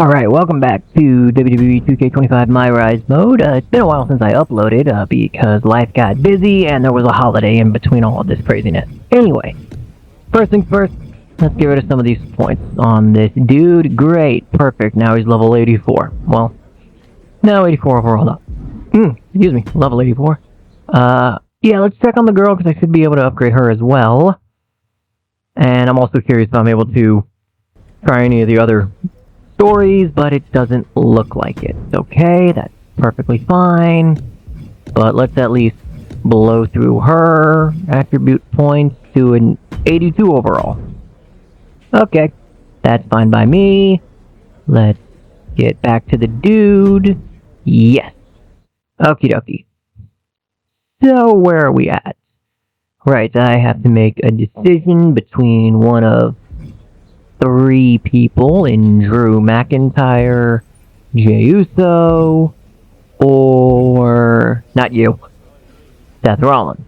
Alright, welcome back to WWE 2K25 MyRise mode. It's been a while since I uploaded because life got busy and there was a holiday in between all of this craziness. Anyway, first things first, let's get rid of some of these points on this dude. Great, perfect, now he's level 84. Well, no, 84 overall though. Excuse me, level 84. Yeah, let's check on the girl because I should be able to upgrade her as well. And I'm also curious if I'm able to try any of the other stories, but it doesn't look like it. Okay, that's perfectly fine. But let's at least blow through her attribute points to an 82 overall. Okay, that's fine by me. Let's get back to the dude. Yes. Okie dokie. So, where are we at? Right, I have to make a decision between one of three people in Drew McIntyre, Jey Uso, or not you, Seth Rollins.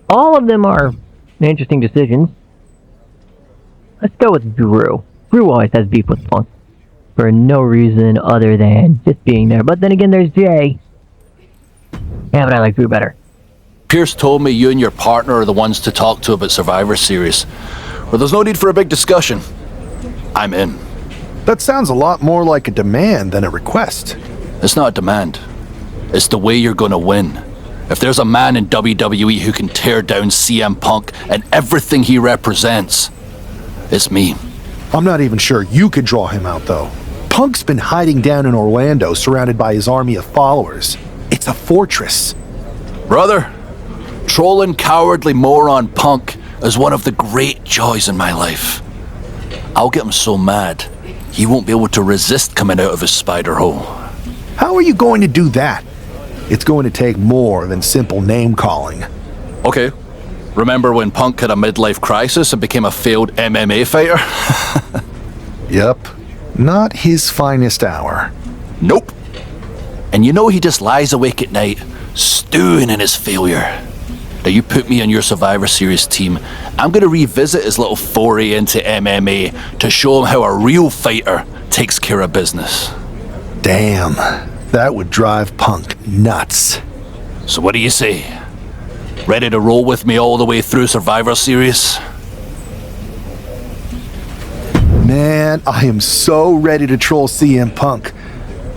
All of them are interesting decisions. Let's go with Drew. Drew always has beef with Punk for no reason other than just being there. But then again, there's Jey. Yeah, but I like Drew better. Pierce told me you and your partner are the ones to talk to about Survivor Series. Well, there's no need for a big discussion. I'm in. That sounds a lot more like a demand than a request. It's not a demand. It's the way you're gonna win. If there's a man in WWE who can tear down CM Punk and everything he represents, it's me. I'm not even sure you could draw him out, though. Punk's been hiding down in Orlando, surrounded by his army of followers. It's a fortress. Brother, trolling cowardly moron Punk is one of the great joys in my life. I'll get him so mad, he won't be able to resist coming out of his spider hole. How are you going to do that? It's going to take more than simple name-calling. Okay. Remember when Punk had a midlife crisis and became a failed MMA fighter? Yep. Not his finest hour. Nope. And you know he just lies awake at night, stewing in his failure. Now you put me on your Survivor Series team, I'm going to revisit his little foray into MMA to show him how a real fighter takes care of business. Damn, that would drive Punk nuts. So what do you say? Ready to roll with me all the way through Survivor Series? Man, I am so ready to troll CM Punk.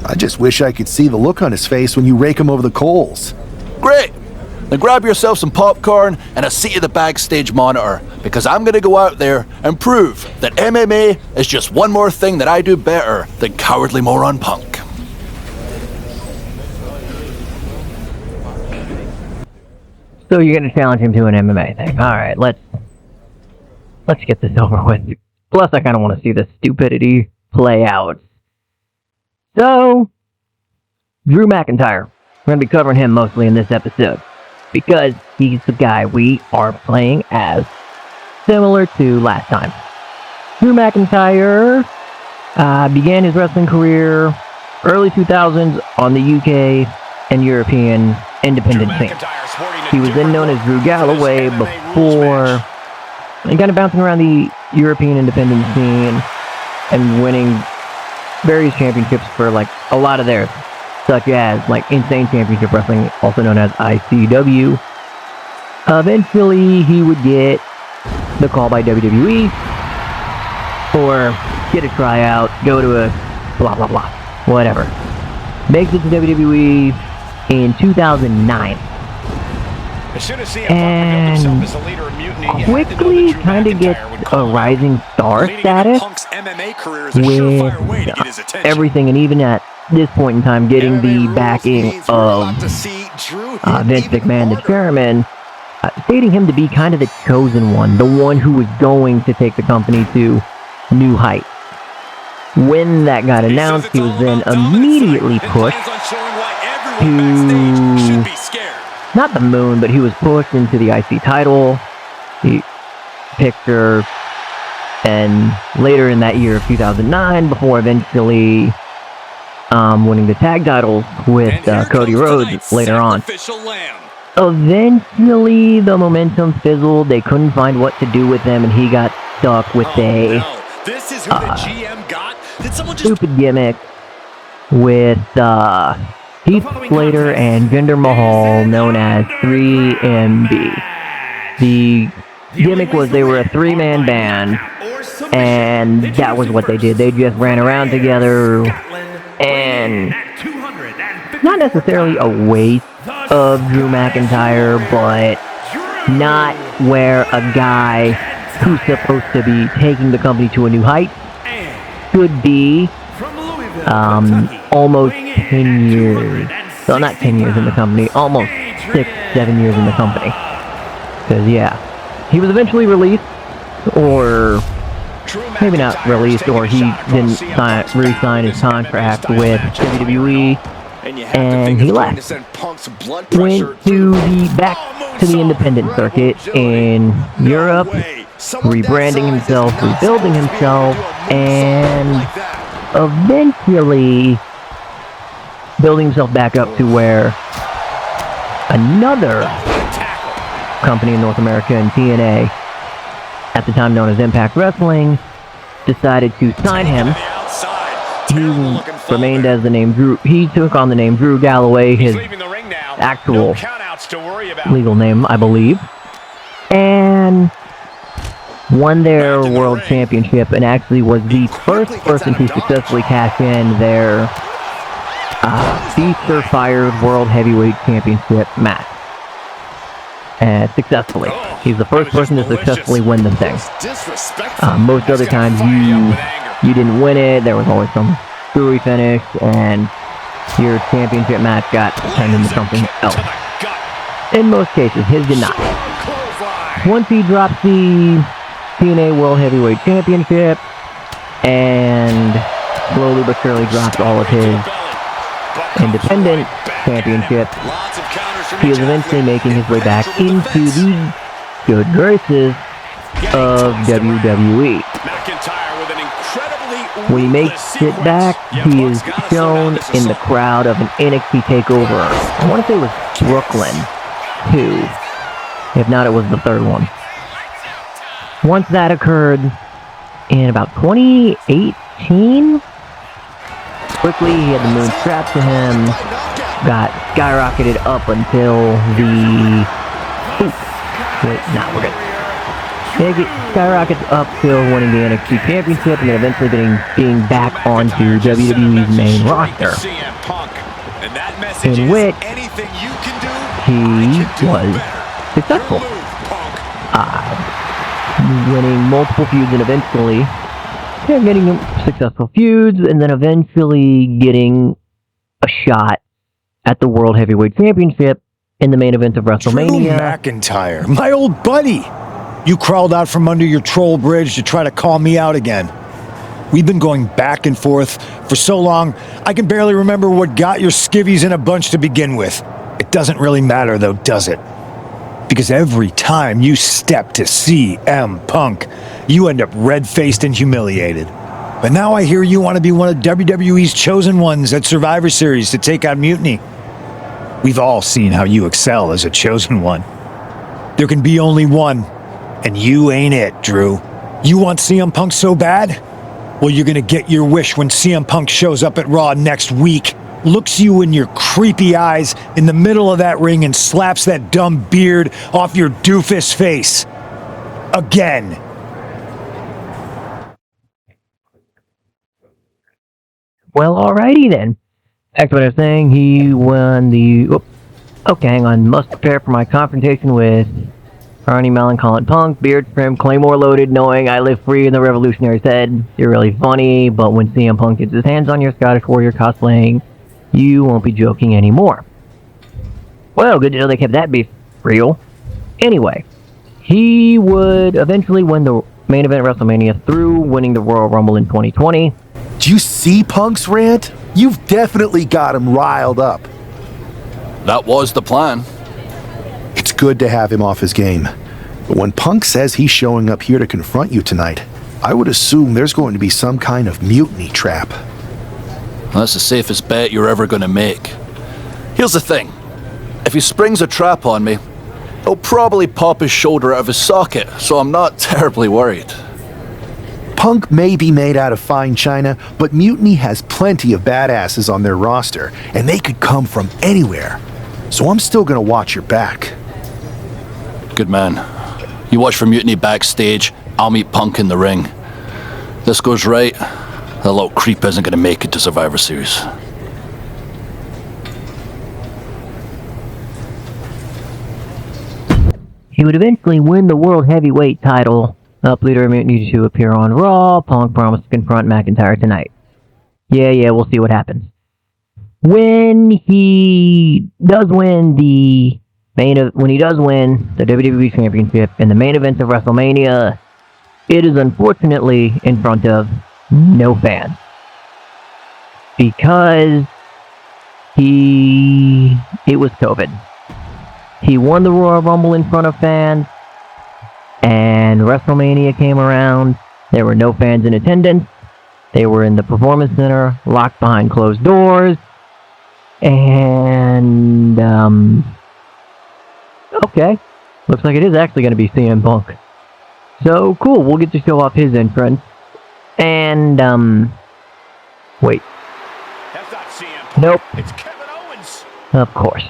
I just wish I could see the look on his face when you rake him over the coals. Great! Then grab yourself some popcorn and a seat at the backstage monitor, because I'm going to go out there and prove that MMA is just one more thing that I do better than cowardly moron Punk. So you're going to challenge him to an MMA thing. Alright, let's get this over with. Plus, I kind of want to see the stupidity play out. So, Drew McIntyre. We're going to be covering him mostly in this episode, because he's the guy we are playing as, similar to last time. Drew McIntyre began his wrestling career early 2000s on the UK and European independent scene. He was then known as Drew Galloway before, and kind of bouncing around the European independent scene and winning various championships for like a lot of theirs, such as like Insane Championship Wrestling, also known as ICW. Eventually, he would get the call by WWE or get a tryout, go to a blah blah blah, whatever. Makes it to WWE in 2009. And quickly kind of gets a rising star status with everything, and even at this point in time getting the backing of Vince McMahon, the chairman, stating him to be kind of the chosen one, the one who was going to take the company to new heights. When that got announced, he was then immediately pushed to, not the moon, but he was pushed into the IC title picture, and later in that year of 2009, before eventually winning the tag titles with Cody Rhodes later on. Eventually, the momentum fizzled. They couldn't find what to do with him, and he got stuck with stupid gimmick with Heath Slater and Jinder Mahal, known as 3MB. The gimmick was they were a three-man band, and that was what they did. They just ran around together, and not necessarily a waste of Drew McIntyre, but not where a guy who's supposed to be taking the company to a new height should be. Almost 10 years. So not 10 years in the company, almost 6-7 years in the company. Because, yeah, he was eventually released, or maybe not released, or he didn't re-sign his contract with WWE, and he left. Went back to the independent circuit in Europe, rebranding himself, rebuilding himself, and eventually building himself back up to where another company in North America, in TNA, at the time known as Impact Wrestling, decided to sign him. He remained as the name Drew. He took on the name Drew Galloway, his actual legal name, I believe, and won their world championship, and actually was the first person to successfully cash in their Feast or Fired World Heavyweight Championship match. Successfully. He's the first person to successfully win the thing. Most other times you didn't win it, there was always some screwy finish, and your championship match got turned into something else. In most cases, his did not. Once he dropped the TNA World Heavyweight Championship, and slowly but surely dropped all of his independent championships, he was eventually making his way back into the good graces of WWE. When he makes it back, he is shown in the crowd of an NXT TakeOver. I want to say it was Brooklyn 2. If not, it was the third one. Once that occurred in about 2018, quickly he had the moon strapped to him, got skyrocketed up until the... we're good. He skyrockets up till winning the NXT Championship, and then eventually being back onto WWE's main roster, in which he was successful. Winning multiple feuds, and eventually getting successful feuds, and then eventually getting a shot at the World Heavyweight Championship in the main event of WrestleMania. Drew McIntyre, my old buddy. You crawled out from under your troll bridge to try to call me out again. We've been going back and forth for so long, I can barely remember what got your skivvies in a bunch to begin with. It doesn't really matter though, does it? Because every time you step to CM Punk, you end up red-faced and humiliated. But now I hear you want to be one of WWE's chosen ones at Survivor Series to take out Mutiny. We've all seen how you excel as a chosen one. There can be only one, and you ain't it, Drew. You want CM Punk so bad? Well, you're gonna get your wish when CM Punk shows up at Raw next week, looks you in your creepy eyes in the middle of that ring, and slaps that dumb beard off your doofus face. Again. Well, alrighty then. Back to what I was saying, he won the... Okay, hang on. Must prepare for my confrontation with Arnie Melancholy Punk, beard trim, claymore loaded, knowing I live free in the revolutionary said, you're really funny, but when CM Punk gets his hands on your Scottish Warrior cosplaying, you won't be joking anymore. Well, good to know they kept that beef real. Anyway, he would eventually win the main event at WrestleMania through winning the Royal Rumble in 2020. Do you see Punk's rant? You've definitely got him riled up. That was the plan. It's good to have him off his game. But when Punk says he's showing up here to confront you tonight, I would assume there's going to be some kind of mutiny trap. That's the safest bet you're ever going to make. Here's the thing. If he springs a trap on me, he'll probably pop his shoulder out of his socket, so I'm not terribly worried. Punk may be made out of fine china, but Mutiny has plenty of badasses on their roster, and they could come from anywhere. So I'm still gonna watch your back. Good man. You watch for Mutiny backstage, I'll meet Punk in the ring. This goes right, the little creep isn't gonna make it to Survivor Series. He would eventually win the World Heavyweight title. Leader of Mutiny to appear on Raw. Punk promised to confront McIntyre tonight. Yeah, we'll see what happens. When he does win the WWE Championship in the main event of WrestleMania, it is unfortunately in front of no fans. Because it was COVID. He won the Royal Rumble in front of fans, and WrestleMania came around. There were no fans in attendance. They were in the Performance Center, locked behind closed doors. And, okay. Looks like it is actually going to be CM Punk. So, cool. We'll get to show off his entrance. And, wait. That's not CM Punk. Nope. It's Kevin Owens. Of course.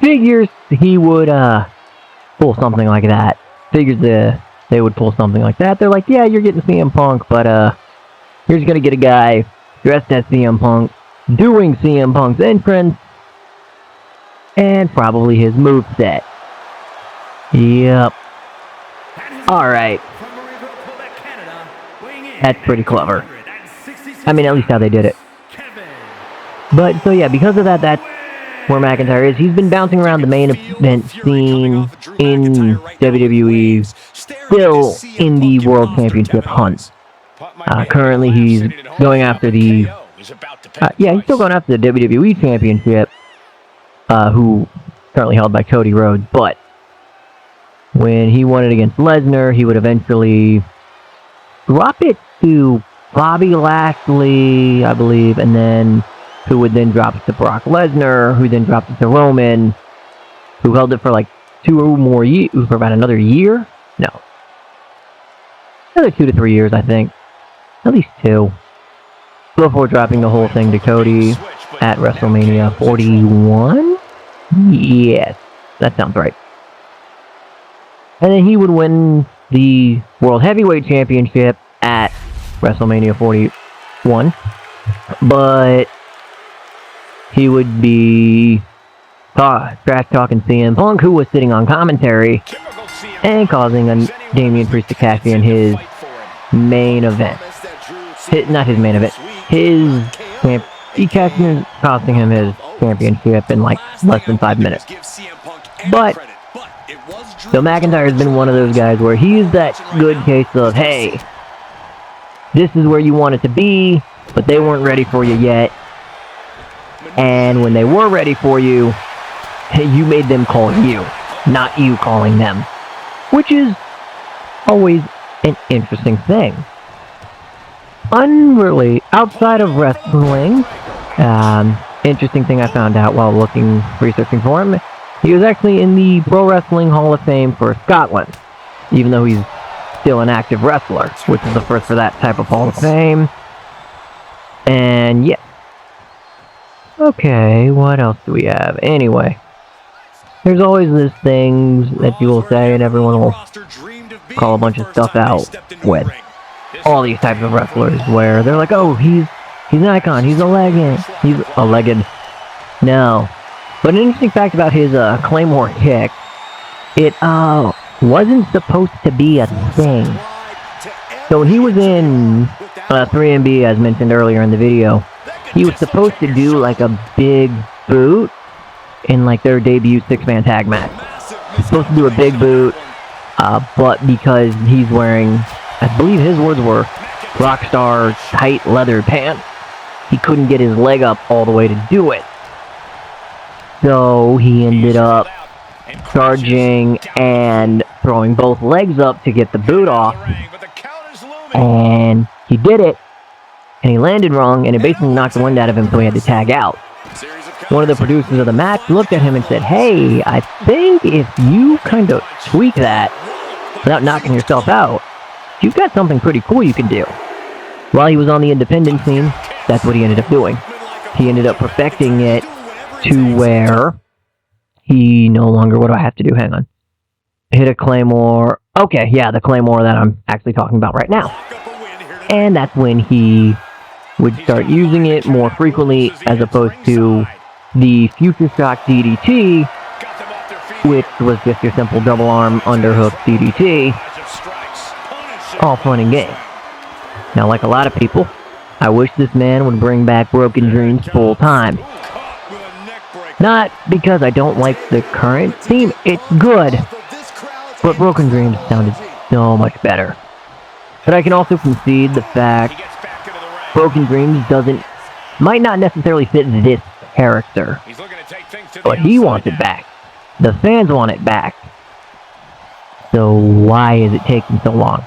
Figures he would, pull something like that. Figures they would pull something like that. They're like, yeah, you're getting CM Punk, but, you're just gonna get a guy dressed as CM Punk, doing CM Punk's entrance, and probably his moveset. Yep. Alright. That's pretty clever. I mean, at least how they did it. But, so yeah, because of that, that's where McIntyre is. He's been bouncing around the main event scene in WWE, still in the World Championship hunt. Currently, he's going after the... he's still going after the WWE Championship, who currently held by Cody Rhodes, but when he won it against Lesnar, he would eventually drop it to Bobby Lashley, I believe, and then who would then drop it to Brock Lesnar, who then dropped it to Roman, who held it for like 2 or more years, for about another year? No. Another 2 to 3 years, I think. At least 2. Before dropping the whole thing to Cody at WrestleMania 41? Yes, that sounds right. And then he would win the World Heavyweight Championship at WrestleMania 41. But he would be trash-talking CM Punk, who was sitting on commentary and causing Damian Priest to cash in his main event. Not his main event. Costing him his championship in like less than 5 minutes. But so McIntyre has been one of those guys where he's that good case of, hey, this is where you want it to be, but they weren't ready for you yet. And when they were ready for you, you made them call you, not you calling them. Which is always an interesting thing. Outside of wrestling, interesting thing I found out while researching for him, he was actually in the Pro Wrestling Hall of Fame for Scotland, even though he's still an active wrestler, which is the first for that type of Hall of Fame. And yeah. Okay, what else do we have? Anyway, there's always these things that you will say and everyone will call a bunch of stuff out with all these types of wrestlers where they're like, oh, he's an icon, he's a legend. No. But an interesting fact about his Claymore kick, it wasn't supposed to be a thing. So when he was in 3MB, as mentioned earlier in the video, he was supposed to do like a big boot in like their debut 6-man tag match. He's supposed to do a big boot, but because he's wearing, I believe his words were, Rockstar tight leather pants, he couldn't get his leg up all the way to do it. So he ended up charging and throwing both legs up to get the boot off. And he did it, and he landed wrong, and it basically knocked the wind out of him, so he had to tag out. One of the producers of the match looked at him and said, hey, I think if you kind of tweak that without knocking yourself out, you've got something pretty cool you can do. While he was on the independent scene, that's what he ended up doing. He ended up perfecting it to where he no longer, what do I have to do? Hang on. Hit a Claymore. Okay, yeah, the Claymore that I'm actually talking about right now. And that's when he would start using it more frequently as opposed to the Future Shock DDT, which was just your simple double arm underhook DDT. All fun and game. Now, like a lot of people, I wish this man would bring back Broken Dreams full time. Not because I don't like the current theme, it's good, but Broken Dreams sounded so much better. But I can also concede the fact Broken Dreams might not necessarily fit this character, but he wants it back. The fans want it back. So why is it taking so long?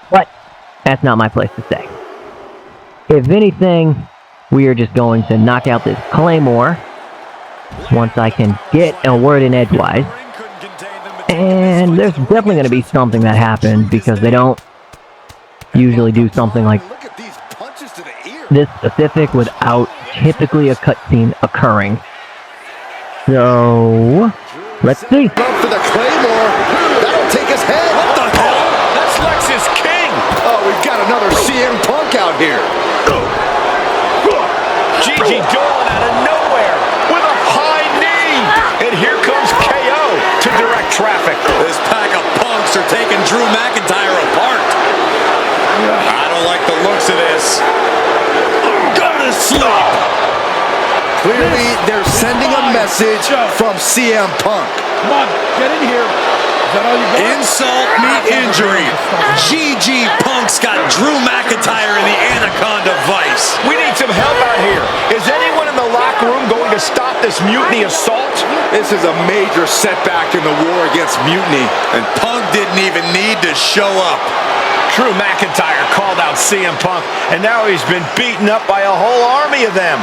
But that's not my place to say. If anything, we are just going to knock out this Claymore once I can get a word in edgewise. And there's definitely going to be something that happens because they don't usually do something like this specific without typically a cutscene occurring. So, let's see. For the Claymore, that'll take his head. What the hell? That's Lex's King. Oh, we've got another CM Punk out here. Gigi Dolan out of nowhere with a high knee. And here comes KO to direct traffic. This pack of punks are taking Drew McIntyre apart. I don't like the looks of this. Go to sleep. Clearly, they're sending a message from CM Punk. Come on, get in here. Is that all you got? Insult meet injury. GG Punk's got Drew McIntyre in the Anaconda Vice. We need some help out here. Is anyone in the locker room going to stop this mutiny assault? This is a major setback in the war against mutiny, and Punk didn't even need to show up. Drew McIntyre called out CM Punk, and now he's been beaten up by a whole army of them.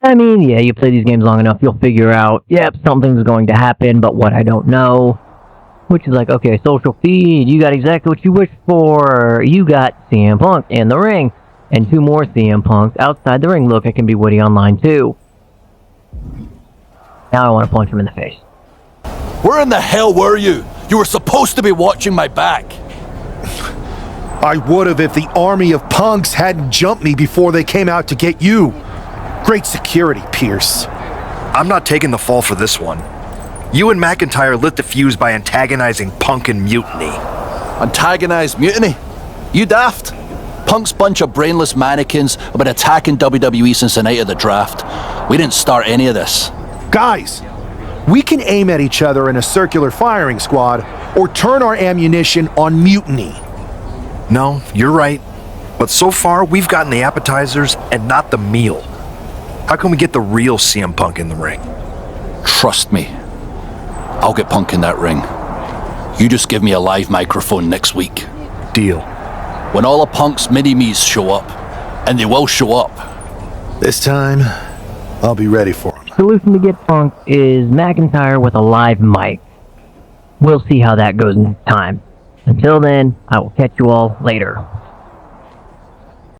I mean, yeah, you play these games long enough, you'll figure out, yep, something's going to happen, but what I don't know. Which is like, okay, social feed, you got exactly what you wished for. You got CM Punk in the ring, and 2 more CM Punks outside the ring. Look, I can be witty online too. Now I want to punch him in the face. Where in the hell were you? You were supposed to be watching my back. I would have if the army of punks hadn't jumped me before they came out to get you. Great security, Pierce. I'm not taking the fall for this one. You and McIntyre lit the fuse by antagonizing Punk and Mutiny. Antagonized mutiny? You daft? Punk's bunch of brainless mannequins have been attacking WWE since the night of the draft. We didn't start any of this. Guys, we can aim at each other in a circular firing squad or turn our ammunition on Mutiny. No, you're right. But so far, we've gotten the appetizers and not the meal. How can we get the real CM Punk in the ring? Trust me. I'll get Punk in that ring. You just give me a live microphone next week. Deal. When all of Punk's mini-me's show up, and they will show up. This time, I'll be ready for him. Solution to get Punk is McIntyre with a live mic. We'll see how that goes in time. Until then, I will catch you all later.